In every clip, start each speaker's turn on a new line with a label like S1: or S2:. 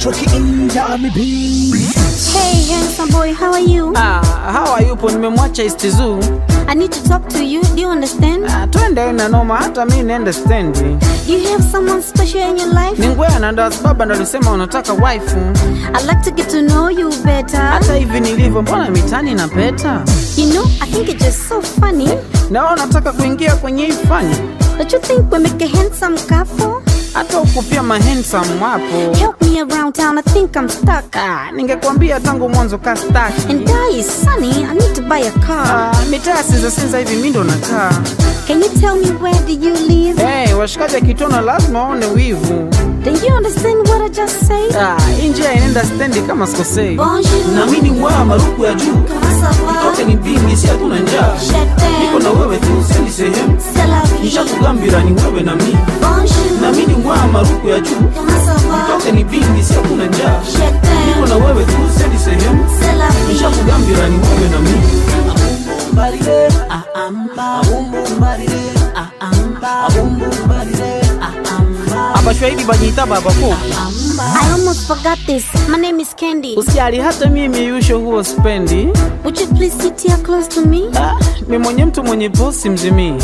S1: Hey, handsome boy, how are you?
S2: How are you? Po nimemwacha East Zoo.
S1: I need to talk to you, do you understand?
S2: Twende na noma, hata mimi naenda stendi.
S1: Do you have someone special in your life?
S2: Ningwea na ndo sababu ndo alisema unataka wife.
S1: I'd like to get to know you better.
S2: Hata hivi nilivyo, mbona mitani na peta?
S1: You know, I think it's just so funny.
S2: Na unataka kuingia kwenye hii fani?
S1: Don't you think we make a handsome couple?
S2: Hata ukupia handsome wapo.
S1: Help me around town, I think I'm stuck.
S2: Ningekwambia tangu mwanzo ka stuck.
S1: And die is sunny, I need to buy a car.
S2: Mitaa sinza hivi mimi ndo nakaa.
S1: Can you tell me where do you live?
S2: Hey, washikaji kitona lazima waone wivu.
S1: Do you understand what I just said?
S2: Injia inaenda stendi kama sikosei.
S3: Na mimi ni mwa maruku ya juu. Nitoke ni bingi si hatuna njaa. Niko na wewe tu sendi sehemu. Nishakugambira ni wewe na mimi. Na mimi ni mwa maruku ya juu. Nitoke ni bingi si hatuna njaa. Niko na wewe tu sendi sehemu. Nishakugambira ni wewe na mimi. Baride
S2: Abashwaidi banyita baba ko.
S1: I almost forgot this. My name is Candy.
S2: Usijali hata mimi yusho huo spendi.
S1: Would you please sit here close to me?
S2: Mimi mwenye mtu mwenye bosi mzimi.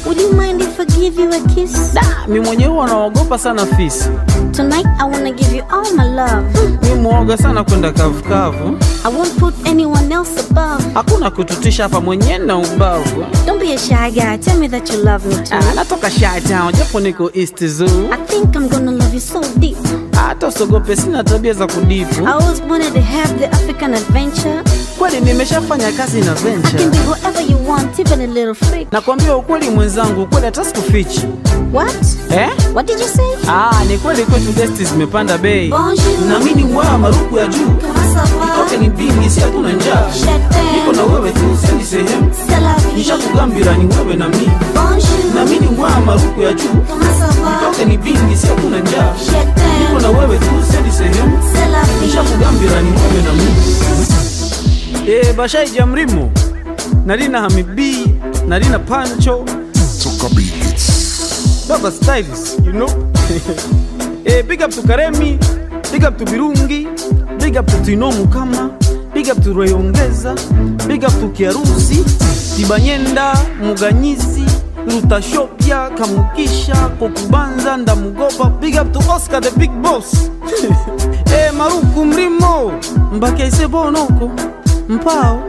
S1: Would you mind if I give you a kiss?
S2: Mimi mwenye huwa naogopa sana fisi.
S1: Tonight I wanna give you all my love.
S2: Mimi muoga sana kwenda kavu.
S1: I won't put anyone else above.
S2: Hakuna kututisha hapa mwenye na ubavu.
S1: Don't be a shy guy, tell me that you love me too.
S2: Natoka Shy Town, japo niko East Zoo.
S1: I think I'm gonna love you so deep.
S2: Hata usogope sina tabia za kudipu.
S1: I always wanted to have the African adventure.
S2: Kweli nimeshafanya kazi na venture.
S1: I can be whatever you want, even a little freak.
S2: Nakwambia ukweli mwenzangu, ukweli hata sikufichi.
S1: What? What did you say?
S2: Ni kweli kwetu guest zimepanda bei.
S3: Na mimi ni mwa maruku ya juu. Nitoke ni bingi si hatuna njaa. Niko na wewe tu sendi sehemu. Nishakugambira ni wewe na mimi. Na mimi ni mwa maruku ya juu. Nitoke ni bingi si hatuna njaa. Niko na wewe tu sendi sehemu. Nishakugambira ni wewe na mimi.
S2: Bashai Jamrimo, Narina Hamibi, Narina Pancho, Baba Styles, you know. Big up to Karemi, big up to Birungi, big up to Tino Mukama, big up to Royongeza, big up to Kiarusi, Tibanyenda, Muganyizi, Rutashopia, Kamukisha, Kokubanza, Ndamugoba, big up to Oscar the Big Boss. Maruku Mrimo, Mbake Sebonoko, Mpao